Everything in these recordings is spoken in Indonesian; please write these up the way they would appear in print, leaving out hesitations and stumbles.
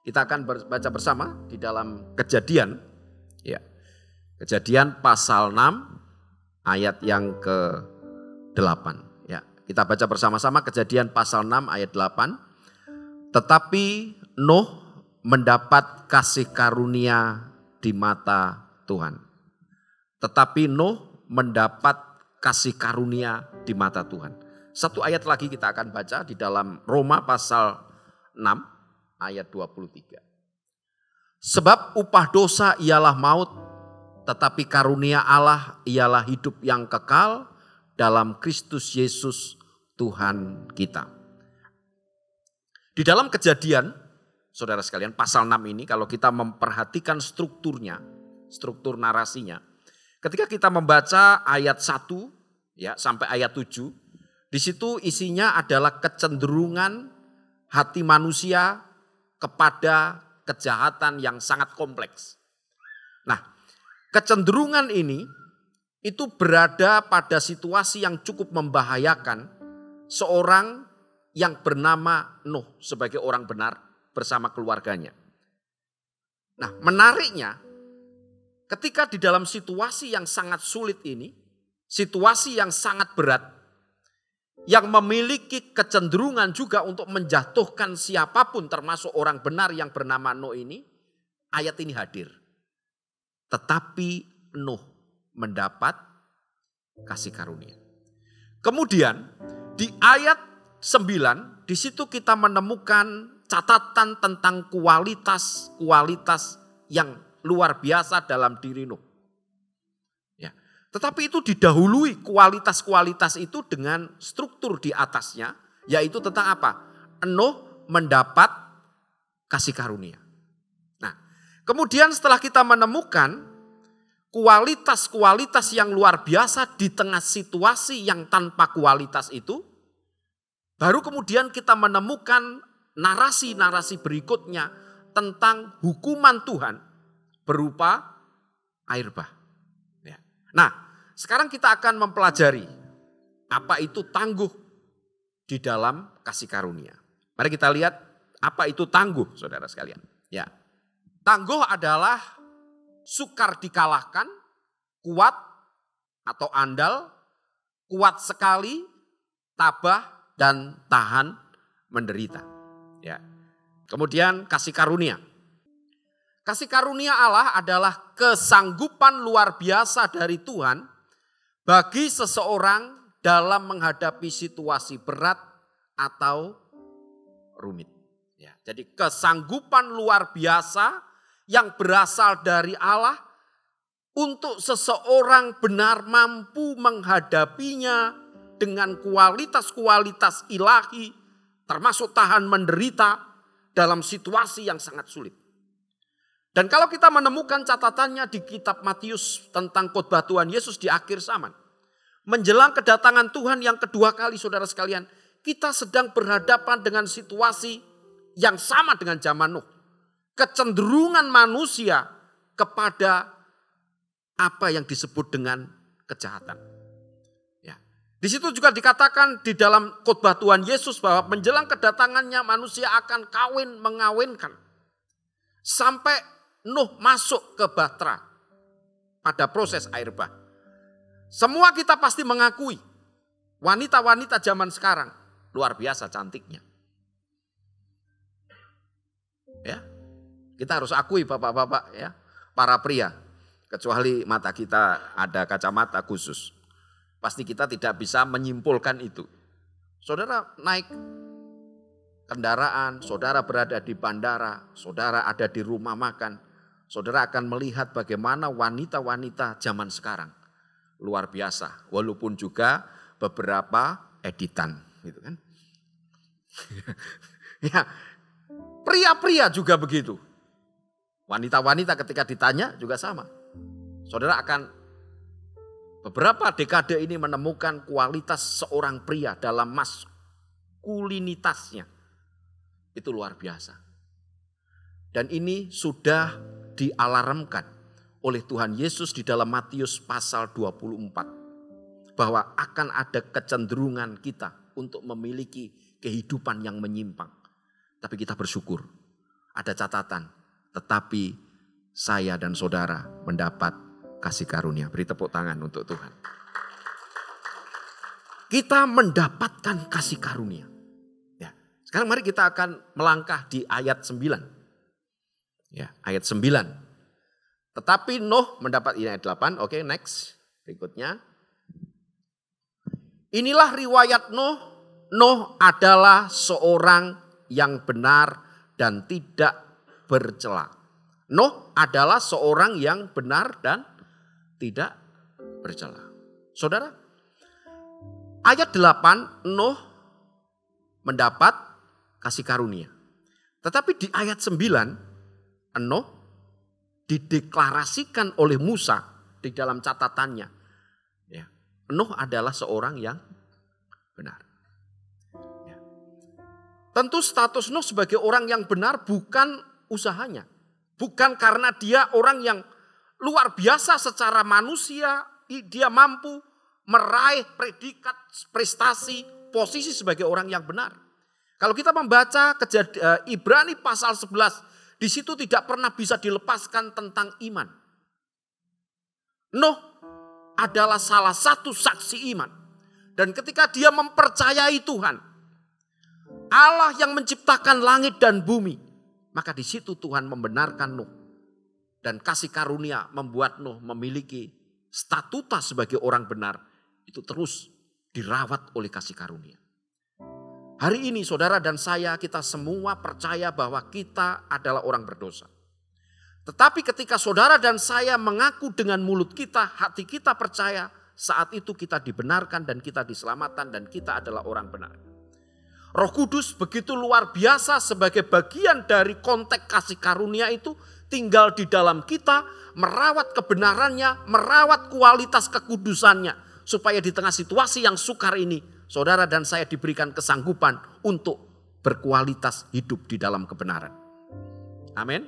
Kita akan baca bersama di dalam Kejadian, ya. Kejadian pasal 6 ayat yang ke-8. Ya, kita baca bersama-sama Kejadian pasal 6 ayat 8. Tetapi Nuh mendapat kasih karunia di mata Tuhan. Tetapi Nuh mendapat kasih karunia di mata Tuhan. Satu ayat lagi kita akan baca di dalam Roma pasal 6 ayat 23. Sebab upah dosa ialah maut, tetapi karunia Allah ialah hidup yang kekal dalam Kristus Yesus Tuhan kita. Di dalam Kejadian, saudara sekalian, pasal 6 ini kalau kita memperhatikan strukturnya, struktur narasinya, ketika kita membaca ayat 1 ya sampai ayat 7, di situ isinya adalah kecenderungan hati manusia kepada kejahatan yang sangat kompleks. Nah, kecenderungan ini itu berada pada situasi yang cukup membahayakan seorang yang bernama Nuh sebagai orang benar bersama keluarganya. Nah, menariknya ketika di dalam situasi yang sangat sulit ini, situasi yang sangat berat, yang memiliki kecenderungan juga untuk menjatuhkan siapapun termasuk orang benar yang bernama Nuh ini, ayat ini hadir. Tetapi Nuh mendapat kasih karunia. Kemudian di ayat 9, di situ kita menemukan catatan tentang kualitas-kualitas yang luar biasa dalam diri Nuh. Ya. Tetapi itu didahului kualitas-kualitas itu dengan struktur di atasnya, yaitu tentang apa? Nuh mendapat kasih karunia. Nah, kemudian setelah kita menemukan kualitas-kualitas yang luar biasa di tengah situasi yang tanpa kualitas itu, baru kemudian kita menemukan narasi-narasi berikutnya tentang hukuman Tuhan berupa air bah. Nah, sekarang kita akan mempelajari apa itu tangguh di dalam kasih karunia. Mari kita lihat apa itu tangguh, saudara sekalian. Ya, tangguh adalah sukar dikalahkan, kuat atau andal, kuat sekali, tabah dan tahan menderita. Ya. Kemudian kasih karunia. Kasih karunia Allah adalah kesanggupan luar biasa dari Tuhan bagi seseorang dalam menghadapi situasi berat atau rumit. Ya, jadi kesanggupan luar biasa yang berasal dari Allah untuk seseorang benar mampu menghadapinya dengan kualitas-kualitas ilahi, termasuk tahan menderita dalam situasi yang sangat sulit. Dan kalau kita menemukan catatannya di kitab Matius tentang khotbah Tuhan Yesus di akhir zaman, menjelang kedatangan Tuhan yang kedua kali, saudara sekalian, kita sedang berhadapan dengan situasi yang sama dengan zaman Nuh. Kecenderungan manusia kepada apa yang disebut dengan kejahatan. Ya. Di situ juga dikatakan di dalam khotbah Tuhan Yesus bahwa menjelang kedatangannya manusia akan kawin mengawinkan. Sampai Nuh masuk ke Bahtera pada proses air bah. Semua kita pasti mengakui wanita-wanita zaman sekarang luar biasa cantiknya. Ya, kita harus akui bapak-bapak ya, para pria. Kecuali mata kita ada kacamata khusus. Pasti kita tidak bisa menyimpulkan itu. Saudara naik kendaraan, saudara berada di bandara, saudara ada di rumah makan, saudara akan melihat bagaimana wanita-wanita zaman sekarang luar biasa, walaupun juga beberapa editan, gitu kan? Ya, pria-pria juga begitu. Wanita-wanita ketika ditanya juga sama. Saudara akan beberapa dekade ini menemukan kualitas seorang pria dalam maskulinitasnya. Itu luar biasa. Dan ini sudah dialarmkan oleh Tuhan Yesus di dalam Matius pasal 24. Bahwa akan ada kecenderungan kita untuk memiliki kehidupan yang menyimpang. Tapi kita bersyukur. ada catatan. Tetapi saya dan saudara mendapat kasih karunia. Beri tepuk tangan untuk Tuhan. Kita mendapatkan kasih karunia. Ya. Sekarang mari kita akan melangkah di ayat 9. Ya, ayat 9. Tetapi Nuh mendapat, ini ayat 8, oke next. Berikutnya. Inilah riwayat Nuh. Nuh adalah seorang yang benar dan tidak bercela. Nuh adalah seorang yang benar dan tidak bercela. Saudara, ayat 8, Nuh mendapat kasih karunia. Tetapi di ayat 9, Nuh dideklarasikan oleh Musa di dalam catatannya. Ya, Nuh adalah seorang yang benar. Ya. Tentu status Nuh sebagai orang yang benar bukan usahanya. Bukan karena dia orang yang luar biasa secara manusia, dia mampu meraih predikat, prestasi, posisi sebagai orang yang benar. Kalau kita membaca Ibrani pasal 11, di situ tidak pernah bisa dilepaskan tentang iman. Nuh adalah salah satu saksi iman. Dan ketika dia mempercayai Tuhan, Allah yang menciptakan langit dan bumi, maka di situ Tuhan membenarkan Nuh. Dan kasih karunia membuat Nuh memiliki statuta sebagai orang benar. Itu terus dirawat oleh kasih karunia. Hari ini saudara dan saya, kita semua percaya bahwa kita adalah orang berdosa. Tetapi ketika saudara dan saya mengaku dengan mulut kita, hati kita percaya, saat itu kita dibenarkan dan kita diselamatkan dan kita adalah orang benar. Roh Kudus begitu luar biasa sebagai bagian dari konteks kasih karunia itu tinggal di dalam kita, merawat kebenarannya, merawat kualitas kekudusannya. Supaya di tengah situasi yang sukar ini, saudara dan saya diberikan kesanggupan untuk berkualitas hidup di dalam kebenaran. Amin.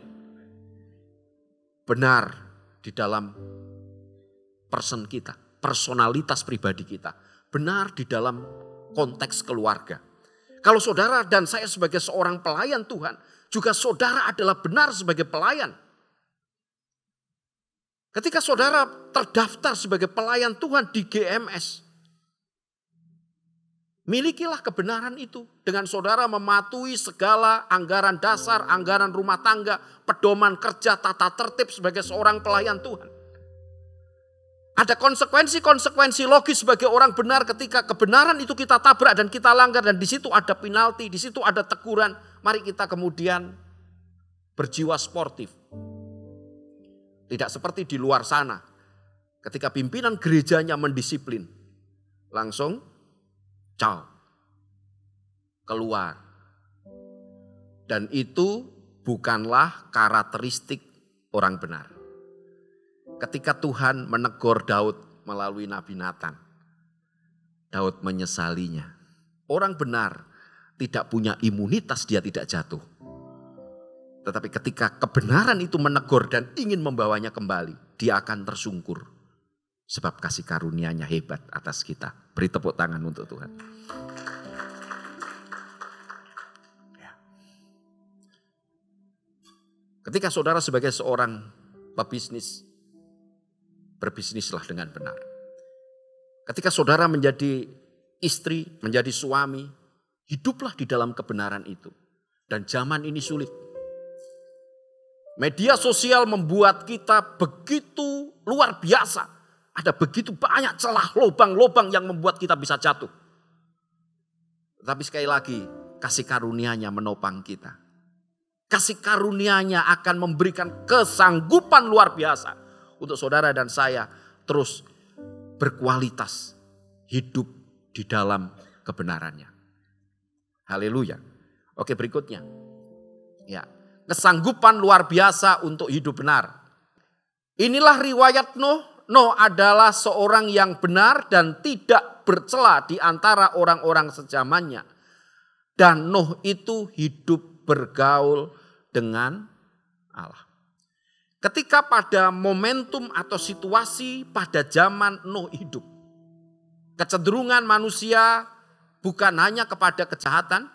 Benar di dalam person kita, personalitas pribadi kita. Benar di dalam konteks keluarga. Kalau saudara dan saya sebagai seorang pelayan Tuhan, juga saudara adalah benar sebagai pelayan. Ketika saudara terdaftar sebagai pelayan Tuhan di GMS, milikilah kebenaran itu dengan saudara mematuhi segala anggaran dasar, anggaran rumah tangga, pedoman kerja, tata tertib sebagai seorang pelayan Tuhan. Ada konsekuensi-konsekuensi logis sebagai orang benar ketika kebenaran itu kita tabrak dan kita langgar dan di situ ada penalti, di situ ada teguran. Mari kita kemudian berjiwa sportif. Tidak seperti di luar sana. Ketika pimpinan gerejanya mendisiplin, langsung ciao, keluar. Dan itu bukanlah karakteristik orang benar. Ketika Tuhan menegur Daud melalui Nabi Nathan, Daud menyesalinya. Orang benar tidak punya imunitas, dia tidak jatuh. Tetapi ketika kebenaran itu menegur dan ingin membawanya kembali, dia akan tersungkur. Sebab kasih karunia-Nya hebat atas kita. Beri tepuk tangan untuk Tuhan. Ya. Ketika saudara sebagai seorang pebisnis, berbisnislah dengan benar. Ketika saudara menjadi istri, menjadi suami, hiduplah di dalam kebenaran itu. Dan zaman ini sulit. Media sosial membuat kita begitu luar biasa. Ada begitu banyak celah, lubang-lubang yang membuat kita bisa jatuh. Tapi sekali lagi, kasih karunia-Nya menopang kita. Kasih karunia-Nya akan memberikan kesanggupan luar biasa untuk saudara dan saya terus berkualitas hidup di dalam kebenarannya. Haleluya. Oke, berikutnya. Ya, kesanggupan luar biasa untuk hidup benar. Inilah riwayat Nuh. Nuh adalah seorang yang benar dan tidak bercela di antara orang-orang sezamannya. Dan Nuh itu hidup bergaul dengan Allah. Ketika pada momentum atau situasi pada zaman Nuh hidup, kecenderungan manusia bukan hanya kepada kejahatan,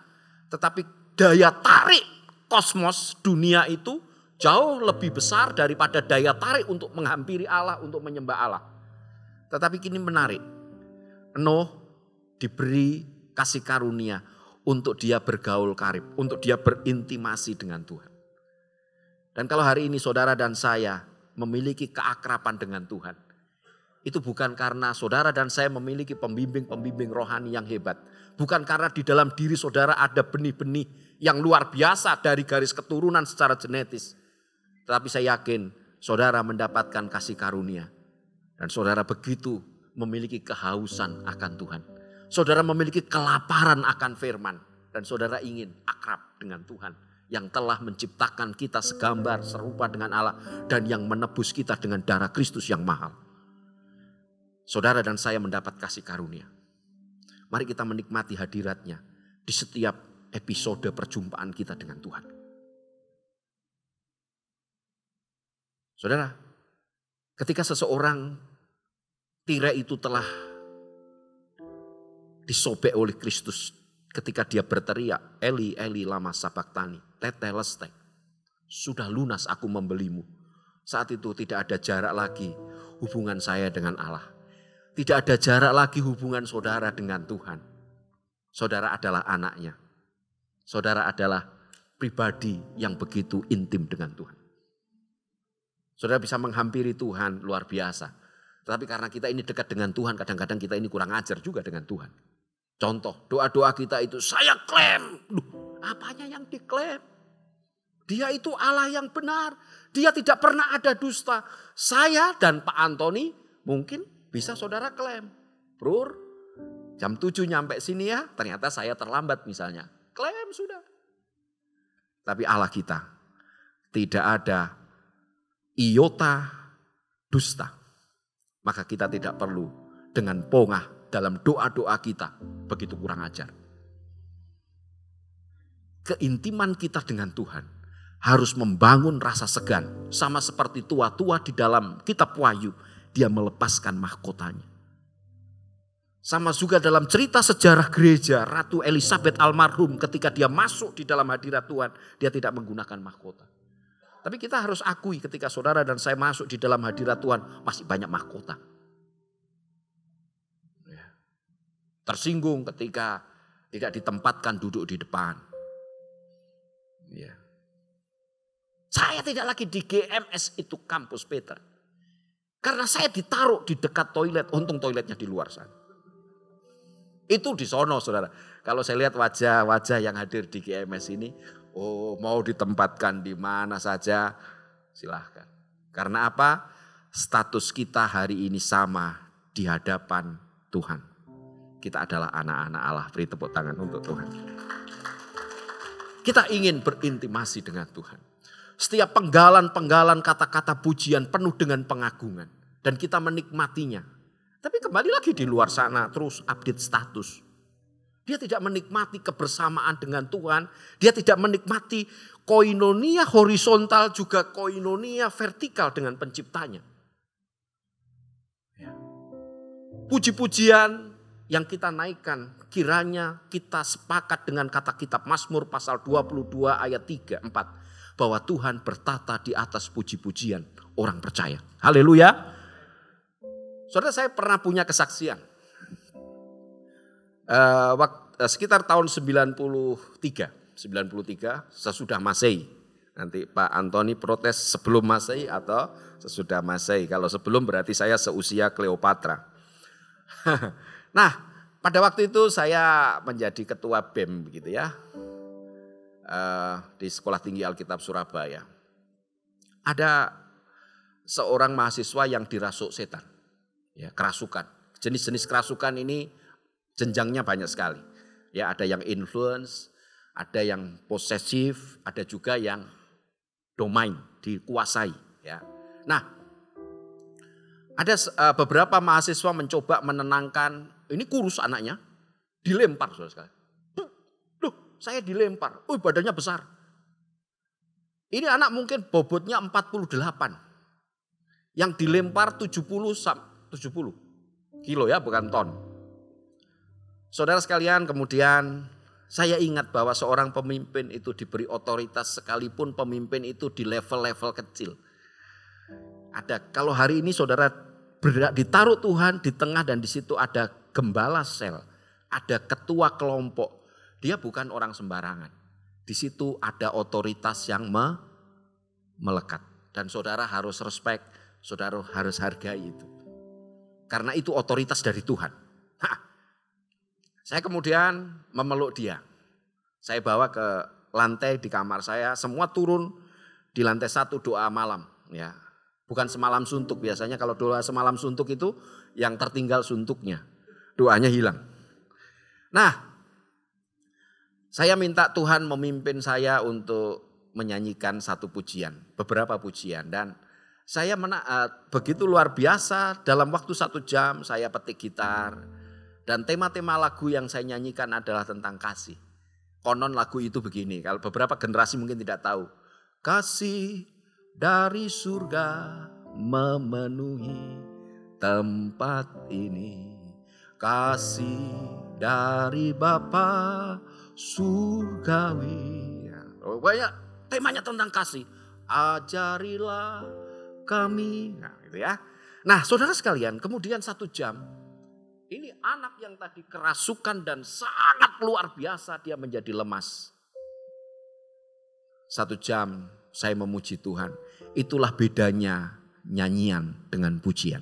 tetapi daya tarik kosmos, dunia itu jauh lebih besar daripada daya tarik untuk menghampiri Allah, untuk menyembah Allah. Tetapi kini menarik, Nuh diberi kasih karunia untuk dia bergaul karib, untuk dia berintimasi dengan Tuhan. Dan kalau hari ini saudara dan saya memiliki keakraban dengan Tuhan, itu bukan karena saudara dan saya memiliki pembimbing-pembimbing rohani yang hebat. Bukan karena di dalam diri saudara ada benih-benih yang luar biasa dari garis keturunan secara genetis. Tetapi saya yakin saudara mendapatkan kasih karunia. Dan saudara begitu memiliki kehausan akan Tuhan. Saudara memiliki kelaparan akan firman. Dan saudara ingin akrab dengan Tuhan yang telah menciptakan kita segambar serupa dengan Allah. Dan yang menebus kita dengan darah Kristus yang mahal. Saudara dan saya mendapat kasih karunia. Mari kita menikmati hadiratnya di setiap episode perjumpaan kita dengan Tuhan. Saudara, ketika seseorang tirai itu telah disobek oleh Kristus, ketika dia berteriak, Eli, Eli, lama sabachthani, tetelestai, sudah lunas aku membelimu. Saat itu tidak ada jarak lagi hubungan saya dengan Allah. Tidak ada jarak lagi hubungan saudara dengan Tuhan. Saudara adalah anaknya. Saudara adalah pribadi yang begitu intim dengan Tuhan. Saudara bisa menghampiri Tuhan luar biasa. Tetapi karena kita ini dekat dengan Tuhan, kadang-kadang kita ini kurang ajar juga dengan Tuhan. Contoh, doa-doa kita itu saya klaim. Loh, apanya yang diklaim? Dia itu Allah yang benar. Dia tidak pernah ada dusta. Saya dan Pak Antoni mungkin bisa saudara klaim. Brur, jam 7 nyampe sini ya, ternyata saya terlambat misalnya. Klaim sudah. Tapi Allah kita tidak ada iota dusta. Maka kita tidak perlu dengan pongah dalam doa-doa kita begitu kurang ajar. Keintiman kita dengan Tuhan harus membangun rasa segan. Sama seperti tua-tua di dalam kitab Wahyu, dia melepaskan mahkotanya. Sama juga dalam cerita sejarah gereja, Ratu Elizabeth almarhum ketika dia masuk di dalam hadirat Tuhan, dia tidak menggunakan mahkota. Tapi kita harus akui ketika saudara dan saya masuk di dalam hadirat Tuhan, masih banyak mahkota. Tersinggung ketika tidak ditempatkan duduk di depan. Ya. Saya tidak lagi di GMS itu kampus Peter. Karena saya ditaruh di dekat toilet, untung toiletnya di luar sana. Itu di sono saudara. Kalau saya lihat wajah-wajah yang hadir di GMS ini, oh mau ditempatkan di mana saja silahkan. Karena apa? Status kita hari ini sama di hadapan Tuhan. Kita adalah anak-anak Allah. Beri tepuk tangan untuk Tuhan. Kita ingin berintimasi dengan Tuhan. Setiap penggalan-penggalan kata-kata pujian penuh dengan pengagungan. Dan kita menikmatinya. Tapi kembali lagi di luar sana terus update status. Dia tidak menikmati kebersamaan dengan Tuhan. Dia tidak menikmati koinonia horizontal juga koinonia vertikal dengan penciptanya. Puji-pujian yang kita naikkan, kiranya kita sepakat dengan kata kitab Mazmur pasal 22 ayat 3, 4. Bahwa Tuhan bertata di atas puji-pujian orang percaya. Haleluya. Saudara, saya pernah punya kesaksian. Sekitar tahun 93 sesudah Masehi. Nanti Pak Antoni protes sebelum Masehi atau sesudah Masehi. Kalau sebelum berarti saya seusia Kleopatra. Nah, pada waktu itu saya menjadi ketua BEM begitu ya. Di Sekolah Tinggi Alkitab Surabaya. Ada seorang mahasiswa yang dirasuk setan. Ya, kerasukan. Jenis-jenis kerasukan ini jenjangnya banyak sekali. Ya, ada yang influence, ada yang posesif, ada juga yang domain, dikuasai. Ya. Nah, ada beberapa mahasiswa mencoba menenangkan, ini kurus anaknya, dilempar saudara sekalian. Loh, saya dilempar, badannya besar. Ini anak mungkin bobotnya 48. Yang dilempar 70 kilo ya, bukan ton. Saudara sekalian, kemudian Saya ingat bahwa seorang pemimpin itu diberi otoritas sekalipun pemimpin itu di level-level kecil. Ada, kalau hari ini saudara ditaruh Tuhan di tengah dan di situ ada gembala sel, ada ketua kelompok. Dia bukan orang sembarangan. Di situ ada otoritas yang melekat. Dan saudara harus respect, saudara harus hargai itu. Karena itu otoritas dari Tuhan. Saya kemudian memeluk dia. Saya bawa ke lantai di kamar saya, semua turun di lantai 1 doa malam. Ya, bukan semalam suntuk, biasanya kalau doa semalam suntuk itu yang tertinggal suntuknya. Doanya hilang. Nah, saya minta Tuhan memimpin saya untuk menyanyikan satu pujian, beberapa pujian. Dan saya begitu luar biasa, dalam waktu 1 jam saya petik gitar. Dan tema-tema lagu yang saya nyanyikan adalah tentang kasih. Konon lagu itu begini, kalau beberapa generasi mungkin tidak tahu. Kasih dari surga memenuhi tempat ini. Kasih dari Bapa surgawi. Banyak temanya tentang kasih. Ajarilah kami. Nah, gitu ya. Nah, saudara sekalian, kemudian 1 jam. Ini anak yang tadi kerasukan dan sangat luar biasa, dia menjadi lemas. 1 jam saya memuji Tuhan. Itulah bedanya nyanyian dengan pujian.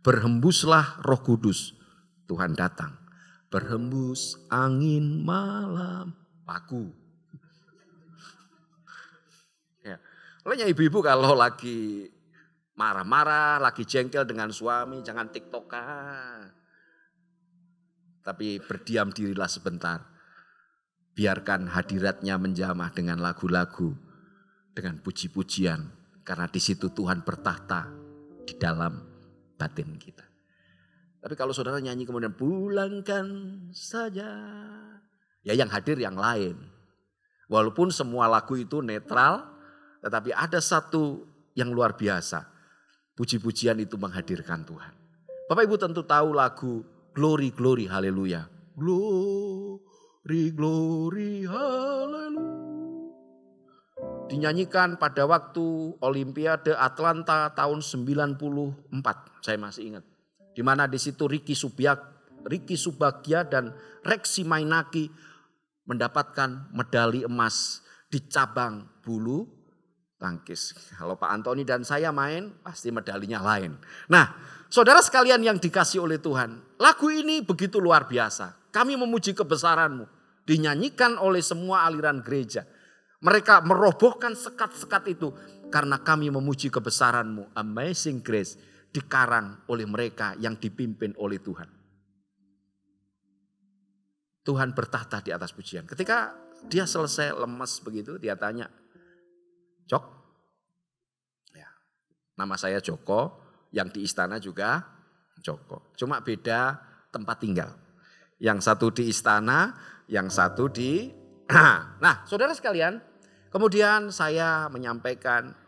Berhembuslah Roh Kudus, Tuhan datang. Berhembus angin malam, lagu. Ya. Olehnya ibu-ibu kalau lagi marah-marah, lagi jengkel dengan suami, jangan tiktokan. Tapi berdiam dirilah sebentar. Biarkan hadiratnya menjamah dengan lagu-lagu, dengan puji-pujian. Karena di situ Tuhan bertahta di dalam batin kita. Tapi kalau saudara nyanyi kemudian pulangkan saja. Ya yang hadir yang lain. Walaupun semua lagu itu netral, tetapi ada satu yang luar biasa. Puji-pujian itu menghadirkan Tuhan. Bapak Ibu tentu tahu lagu Glory, Glory, Haleluya. Glory, Glory, Haleluya. Dinyanyikan pada waktu Olimpiade Atlanta tahun 94. Saya masih ingat. Di mana di situ Ricky Subagia dan Reksi Mainaki mendapatkan medali emas di cabang bulu tangkis. Kalau Pak Antoni dan saya main, pasti medalinya lain. Nah, saudara sekalian yang dikasih oleh Tuhan, lagu ini begitu luar biasa. Kami memuji kebesaran-Mu. Dinyanyikan oleh semua aliran gereja. Mereka merobohkan sekat-sekat itu karena kami memuji kebesaran-Mu. Amazing Grace dikarang oleh mereka yang dipimpin oleh Tuhan. Tuhan bertahta di atas pujian. Ketika dia selesai lemas begitu, dia tanya, Cok, ya, nama saya Joko, yang di istana juga Joko. Cuma beda tempat tinggal. Yang satu di istana, yang satu di... Nah, saudara sekalian, kemudian saya menyampaikan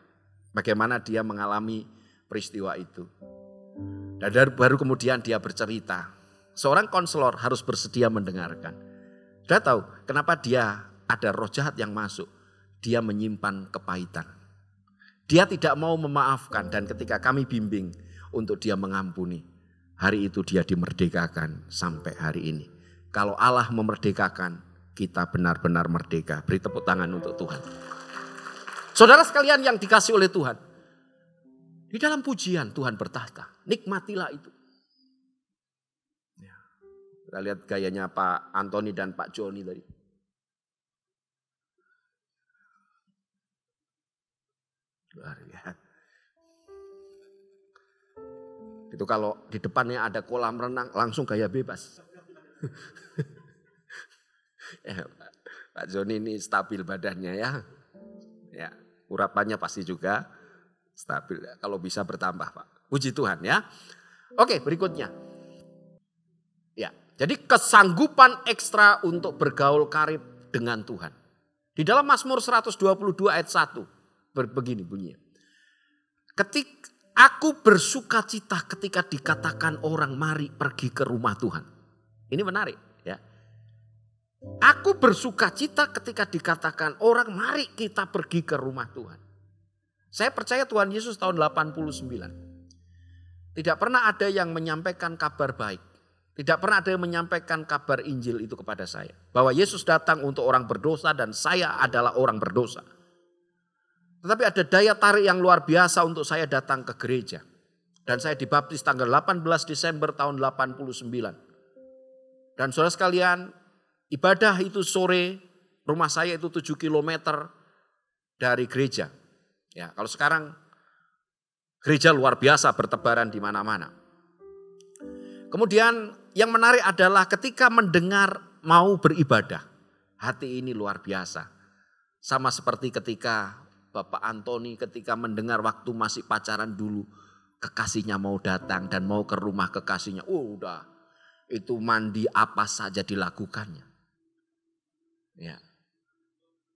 bagaimana dia mengalami peristiwa itu. Dan baru kemudian dia bercerita. Seorang konselor harus bersedia mendengarkan. Sudah tahu kenapa dia ada roh jahat yang masuk. Dia menyimpan kepahitan. Dia tidak mau memaafkan dan ketika kami bimbing untuk dia mengampuni. Hari itu dia dimerdekakan sampai hari ini. Kalau Allah memerdekakan, kita benar-benar merdeka. Beri tepuk tangan untuk Tuhan. Saudara sekalian yang dikasih oleh Tuhan. Di dalam pujian Tuhan bertahta. Nikmatilah itu. Ya. Kita lihat gayanya Pak Antoni dan Pak Joni tadi. Luar biasa. Itu kalau di depannya ada kolam renang langsung gaya bebas. Ya, Pak Joni ini stabil badannya ya. Ya, urapannya pasti juga stabil. Kalau bisa bertambah Pak. Puji Tuhan ya. Oke, berikutnya. Ya, jadi kesanggupan ekstra untuk bergaul karib dengan Tuhan. Di dalam Mazmur 122 ayat 1. Begini bunyinya. Ketika aku bersuka cita ketika dikatakan orang mari pergi ke rumah Tuhan. Ini menarik ya. Aku bersukacita ketika dikatakan orang, mari kita pergi ke rumah Tuhan. Saya percaya Tuhan Yesus tahun 89. Tidak pernah ada yang menyampaikan kabar baik. Tidak pernah ada yang menyampaikan kabar Injil itu kepada saya. Bahwa Yesus datang untuk orang berdosa dan saya adalah orang berdosa. Tetapi ada daya tarik yang luar biasa untuk saya datang ke gereja. Dan saya dibaptis tanggal 18 Desember tahun 89. Dan saudara sekalian, ibadah itu sore, rumah saya itu 7 kilometer dari gereja. Ya, kalau sekarang gereja luar biasa bertebaran di mana-mana. Kemudian yang menarik adalah ketika mendengar mau beribadah, hati ini luar biasa. Sama seperti ketika Bapak Antoni ketika mendengar waktu masih pacaran dulu, kekasihnya mau datang dan mau ke rumah kekasihnya. Udah, itu mandi apa saja dilakukannya. Ya.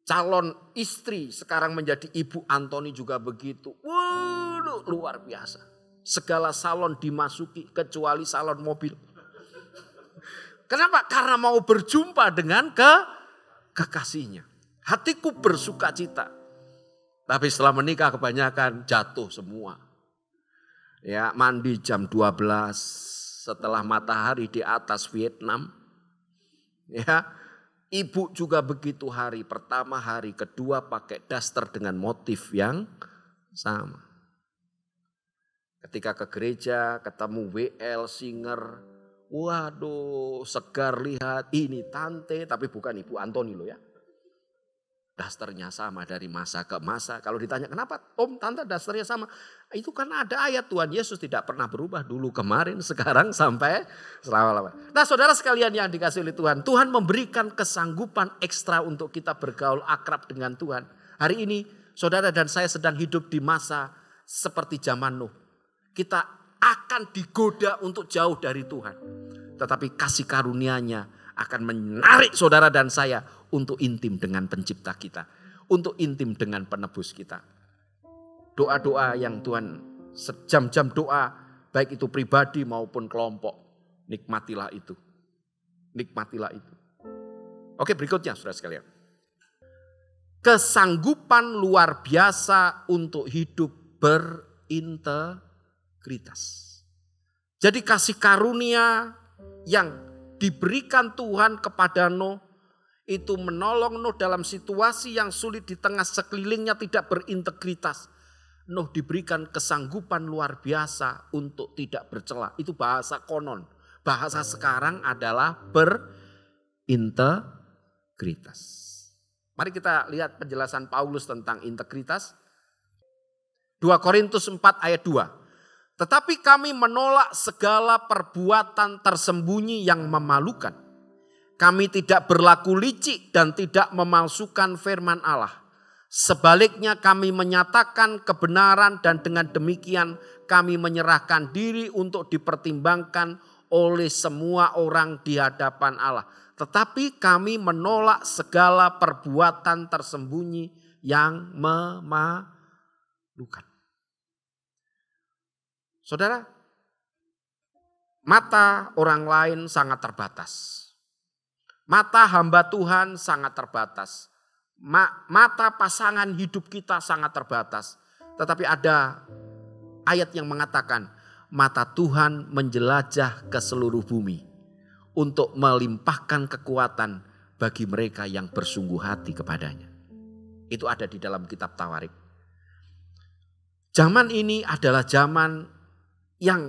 Calon istri sekarang menjadi ibu Antoni juga begitu. Waduh, luar biasa. Segala salon dimasuki kecuali salon mobil. Kenapa? Karena mau berjumpa dengan kekasihnya. Hatiku bersukacita. Tapi setelah menikah kebanyakan jatuh semua. Ya, mandi jam 12 setelah matahari di atas Vietnam. Ya, ibu juga begitu, hari pertama, hari kedua pakai daster dengan motif yang sama. Ketika ke gereja ketemu WL Singer, waduh segar lihat, ini tante tapi bukan ibu Antoni loh ya. Dasternya sama dari masa ke masa. Kalau ditanya kenapa om tante dasternya sama, itu karena ada ayat Tuhan Yesus tidak pernah berubah, dulu kemarin sekarang sampai selama-lamanya. Nah saudara sekalian yang dikasihi oleh Tuhan, Tuhan memberikan kesanggupan ekstra untuk kita bergaul akrab dengan Tuhan. Hari ini saudara dan saya sedang hidup di masa seperti zaman Nuh. Kita akan digoda untuk jauh dari Tuhan. Tetapi kasih karunia-Nya akan menarik saudara dan saya untuk intim dengan pencipta kita. Untuk intim dengan penebus kita. Doa-doa yang Tuhan, jam-jam doa, baik itu pribadi maupun kelompok. Nikmatilah itu. Nikmatilah itu. Oke, berikutnya saudara sekalian. Kesanggupan luar biasa untuk hidup berintegritas. Jadi kasih karunia yang diberikan Tuhan kepada Nuh itu menolong Nuh dalam situasi yang sulit di tengah sekelilingnya tidak berintegritas. Nuh diberikan kesanggupan luar biasa untuk tidak bercela. Itu bahasa konon. Bahasa sekarang adalah berintegritas. Mari kita lihat penjelasan Paulus tentang integritas. 2 Korintus 4 ayat 2. Tetapi kami menolak segala perbuatan tersembunyi yang memalukan. Kami tidak berlaku licik dan tidak memalsukan firman Allah. Sebaliknya kami menyatakan kebenaran dan dengan demikian kami menyerahkan diri untuk dipertimbangkan oleh semua orang di hadapan Allah. Tetapi kami menolak segala perbuatan tersembunyi yang memalukan. Saudara, mata orang lain sangat terbatas. Mata hamba Tuhan sangat terbatas. Mata pasangan hidup kita sangat terbatas. Tetapi ada ayat yang mengatakan, mata Tuhan menjelajah ke seluruh bumi untuk melimpahkan kekuatan bagi mereka yang bersungguh hati kepadanya. Itu ada di dalam kitab Tawarik. Zaman ini adalah zaman yang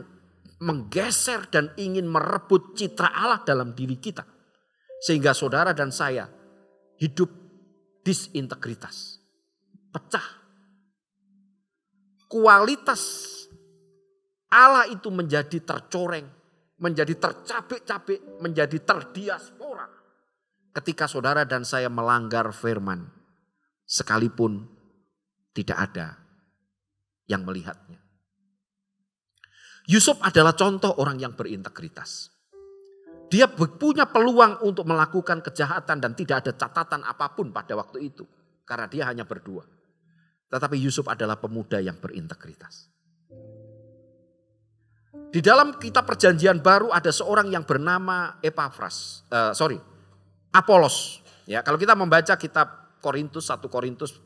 menggeser dan ingin merebut citra Allah dalam diri kita. Sehingga saudara dan saya hidup disintegritas. Pecah. Kualitas Allah itu menjadi tercoreng. Menjadi tercabik-cabik. Menjadi terdiaspora. Ketika saudara dan saya melanggar firman. Sekalipun tidak ada yang melihatnya. Yusuf adalah contoh orang yang berintegritas. Dia punya peluang untuk melakukan kejahatan dan tidak ada catatan apapun pada waktu itu. Karena dia hanya berdua. Tetapi Yusuf adalah pemuda yang berintegritas. Di dalam kitab perjanjian baru ada seorang yang bernama Apolos. Ya, kalau kita membaca kitab Korintus, 1 Korintus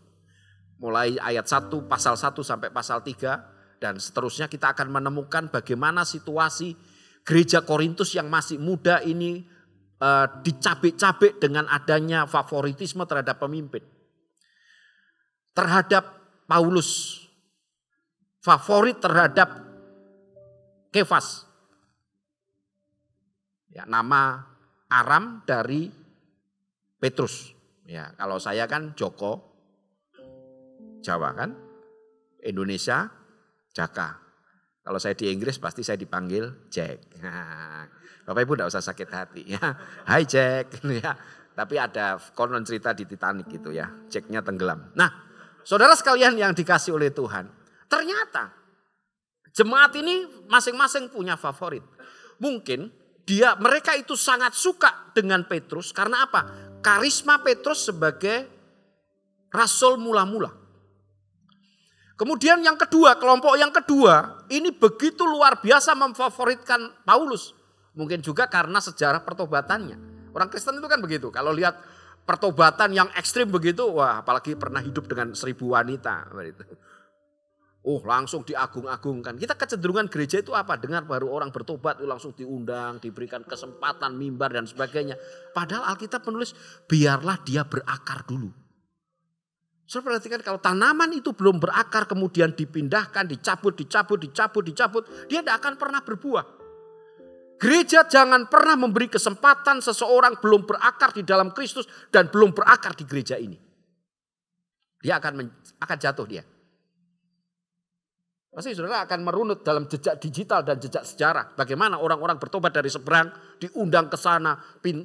mulai ayat 1, pasal 1 sampai pasal 3 dan seterusnya, kita akan menemukan bagaimana situasi gereja Korintus yang masih muda ini dicabik-cabik dengan adanya favoritisme terhadap pemimpin. Terhadap Paulus, favorit terhadap Kefas. Ya, nama Aram dari Petrus. Ya, kalau saya kan Joko, Jawa kan, Indonesia, Jaka. Kalau saya di Inggris pasti saya dipanggil Jack. Nah, Bapak Ibu tidak usah sakit hati ya. Hai Jack. Ya, tapi ada konon cerita di Titanic gitu ya, Jacknya tenggelam. Nah, saudara sekalian yang dikasih oleh Tuhan, ternyata jemaat ini masing-masing punya favorit. Mungkin mereka itu sangat suka dengan Petrus karena apa? Karisma Petrus sebagai rasul mula-mula. Kemudian yang kedua, kelompok yang kedua ini begitu luar biasa memfavoritkan Paulus. Mungkin juga karena sejarah pertobatannya. Orang Kristen itu kan begitu. Kalau lihat pertobatan yang ekstrim begitu, wah apalagi pernah hidup dengan 1000 wanita. Langsung diagung-agungkan. Kita kecenderungan gereja itu apa? Dengar baru orang bertobat langsung diundang, diberikan kesempatan, mimbar dan sebagainya. Padahal Alkitab menulis biarlah dia berakar dulu. Saudara perhatikan kalau tanaman itu belum berakar kemudian dipindahkan, dicabut, dia tidak akan pernah berbuah. Gereja jangan pernah memberi kesempatan seseorang belum berakar di dalam Kristus dan belum berakar di gereja ini. Dia akan jatuh dia. Pasti saudara akan merunut dalam jejak digital dan jejak sejarah. Bagaimana orang-orang bertobat dari seberang, diundang ke sana,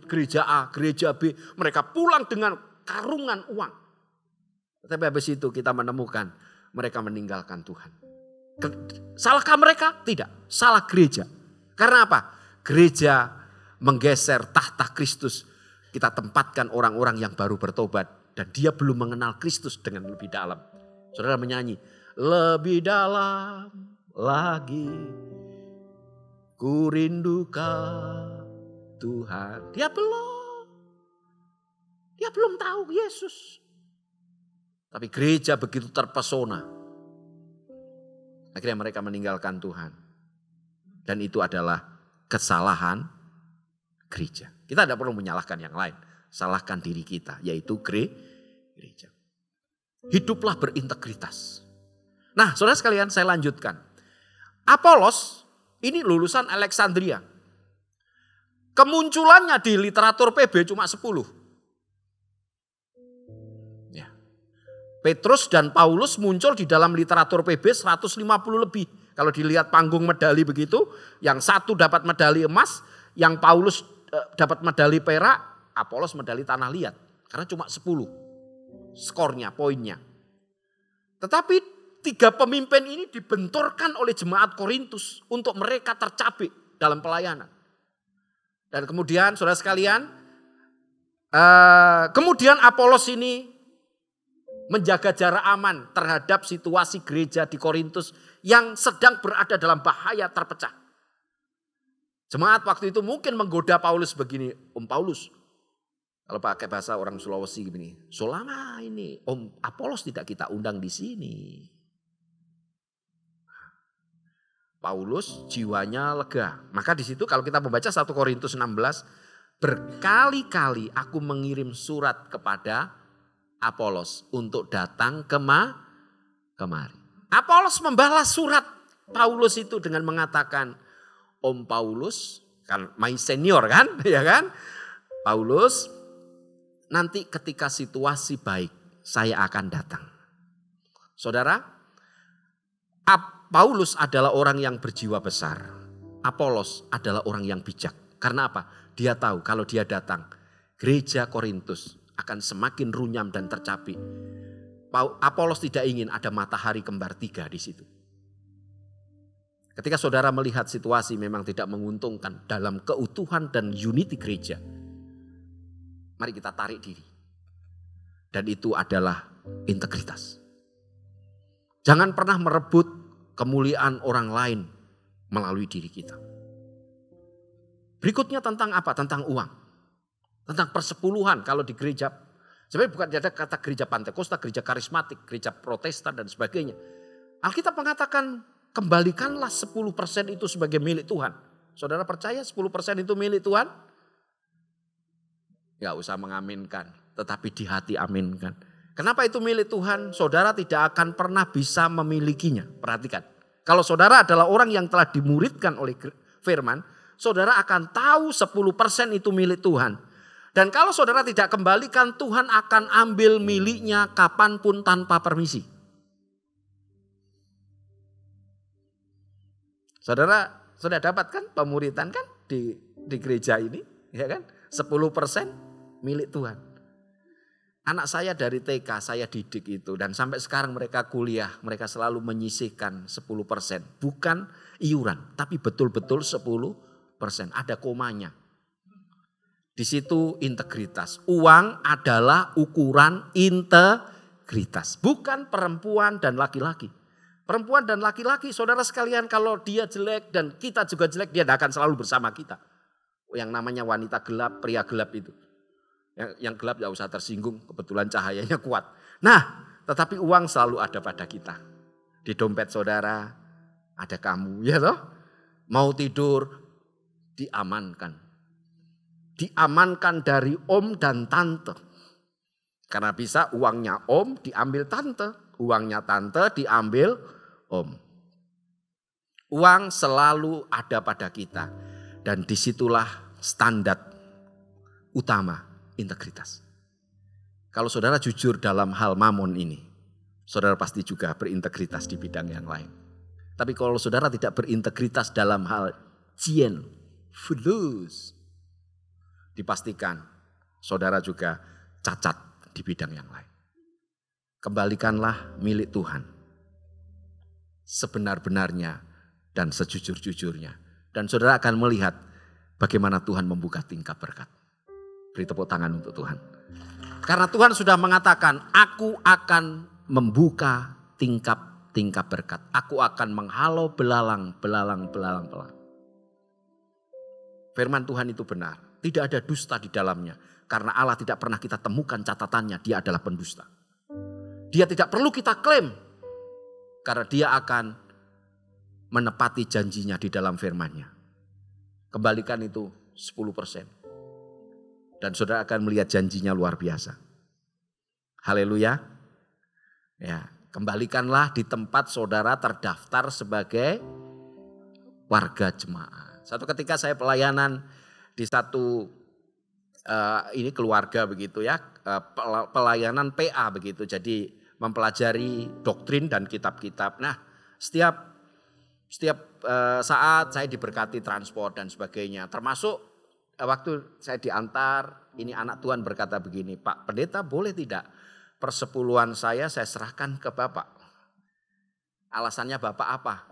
gereja A, gereja B. Mereka pulang dengan karungan uang. Tapi habis itu kita menemukan mereka meninggalkan Tuhan. Salahkah mereka? Tidak. Salah gereja. Karena apa? Gereja menggeser tahta Kristus. Kita tempatkan orang-orang yang baru bertobat. Dan dia belum mengenal Kristus dengan lebih dalam. Saudara menyanyi. Lebih dalam lagi ku rindukan Tuhan. Dia belum tahu Yesus. Tapi gereja begitu terpesona. Akhirnya mereka meninggalkan Tuhan. Dan itu adalah kesalahan gereja. Kita tidak perlu menyalahkan yang lain. Salahkan diri kita, yaitu gereja. Hiduplah berintegritas. Nah, saudara sekalian saya lanjutkan. Apolos ini lulusan Alexandria. Kemunculannya di literatur PB cuma 10. Petrus dan Paulus muncul di dalam literatur PB 150 lebih. Kalau dilihat panggung medali begitu, yang satu dapat medali emas, yang Paulus dapat medali perak, Apolos medali tanah liat. Karena cuma 10 skornya, poinnya. Tetapi 3 pemimpin ini dibenturkan oleh jemaat Korintus untuk mereka tercapek dalam pelayanan. Dan kemudian saudara sekalian, kemudian Apolos ini menjaga jarak aman terhadap situasi gereja di Korintus yang sedang berada dalam bahaya terpecah. Jemaat waktu itu mungkin menggoda Paulus begini, Om Paulus. Kalau pakai bahasa orang Sulawesi begini, selama ini Om Apolos tidak kita undang di sini. Paulus jiwanya lega. Maka di situ kalau kita membaca 1 Korintus 16, berkali-kali aku mengirim surat kepada Apolos untuk datang kemari. Apolos membalas surat Paulus itu dengan mengatakan, Om Paulus, kan my senior kan, ya kan? Paulus, nanti ketika situasi baik, saya akan datang. Saudara, Paulus adalah orang yang berjiwa besar. Apolos adalah orang yang bijak. Karena apa? Dia tahu kalau dia datang, gereja Korintus akan semakin runyam dan tercapek. Apolos tidak ingin ada matahari kembar 3 di situ. Ketika saudara melihat situasi memang tidak menguntungkan dalam keutuhan dan unity gereja, mari kita tarik diri. Dan itu adalah integritas. Jangan pernah merebut kemuliaan orang lain melalui diri kita. Berikutnya tentang apa? Tentang uang. Tentang persepuluhan kalau di gereja. Sebenarnya bukan ada kata gereja Pantekosta, gereja karismatik, gereja Protestan dan sebagainya. Alkitab mengatakan kembalikanlah 10% itu sebagai milik Tuhan. Saudara percaya 10% itu milik Tuhan? Gak usah mengaminkan, tetapi di hati aminkan. Kenapa itu milik Tuhan? Saudara tidak akan pernah bisa memilikinya. Perhatikan. Kalau saudara adalah orang yang telah dimuridkan oleh firman, saudara akan tahu 10% itu milik Tuhan. Dan kalau saudara tidak kembalikan, Tuhan akan ambil miliknya kapanpun tanpa permisi. Saudara sudah dapat kan pemuridan kan di gereja ini, ya kan? 10% milik Tuhan. Anak saya dari TK saya didik itu dan sampai sekarang mereka kuliah, mereka selalu menyisihkan 10%. Bukan iuran, tapi betul-betul 10%. Ada komanya. Di situ integritas. Uang adalah ukuran integritas. Bukan perempuan dan laki-laki. Perempuan dan laki-laki, saudara sekalian, kalau dia jelek dan kita juga jelek, dia tidak akan selalu bersama kita. Yang namanya wanita gelap, pria gelap itu. Yang gelap gak usah tersinggung, kebetulan cahayanya kuat. Nah, tetapi uang selalu ada pada kita. Di dompet saudara ada kamu, ya toh? Mau tidur, diamankan. Diamankan dari om dan tante. Karena bisa uangnya om diambil tante, uangnya tante diambil om. Uang selalu ada pada kita. Dan disitulah standar utama integritas. Kalau saudara jujur dalam hal mamon ini, saudara pasti juga berintegritas di bidang yang lain. Tapi kalau saudara tidak berintegritas dalam hal cien, fulus, dipastikan saudara juga cacat di bidang yang lain. Kembalikanlah milik Tuhan sebenar-benarnya dan sejujur-jujurnya. Dan saudara akan melihat bagaimana Tuhan membuka tingkap berkat. Beri tepuk tangan untuk Tuhan. Karena Tuhan sudah mengatakan, aku akan membuka tingkap-tingkap berkat. Aku akan menghalau belalang. Firman Tuhan itu benar. Tidak ada dusta di dalamnya. Karena Allah tidak pernah kita temukan catatannya, dia adalah pendusta. Dia tidak perlu kita klaim. Karena dia akan menepati janjinya di dalam firman-Nya. Kembalikan itu 10%. Dan saudara akan melihat janjinya luar biasa. Haleluya. Ya, kembalikanlah di tempat saudara terdaftar sebagai warga jemaat. Satu ketika saya pelayanan di satu ini keluarga begitu ya, pelayanan PA begitu. Jadi mempelajari doktrin dan kitab-kitab. Nah, setiap saat saya diberkati transport dan sebagainya. Termasuk waktu saya diantar, ini anak Tuhan berkata begini, Pak Pendeta boleh tidak persepuluhan saya serahkan ke Bapak? Alasannya Bapak apa?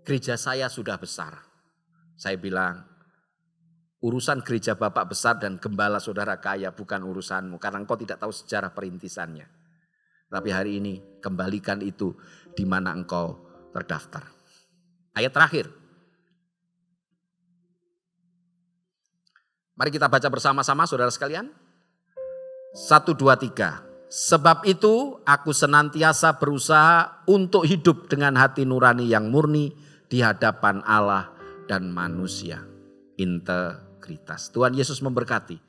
Gereja saya sudah besar. Saya bilang, urusan gereja Bapak besar dan gembala saudara kaya bukan urusanmu. Karena engkau tidak tahu sejarah perintisannya. Tapi hari ini kembalikan itu di mana engkau terdaftar. Ayat terakhir. Mari kita baca bersama-sama saudara sekalian. 1, 2, 3. Sebab itu aku senantiasa berusaha untuk hidup dengan hati nurani yang murni di hadapan Allah dan manusia. Integritas. Tuhan Yesus memberkati.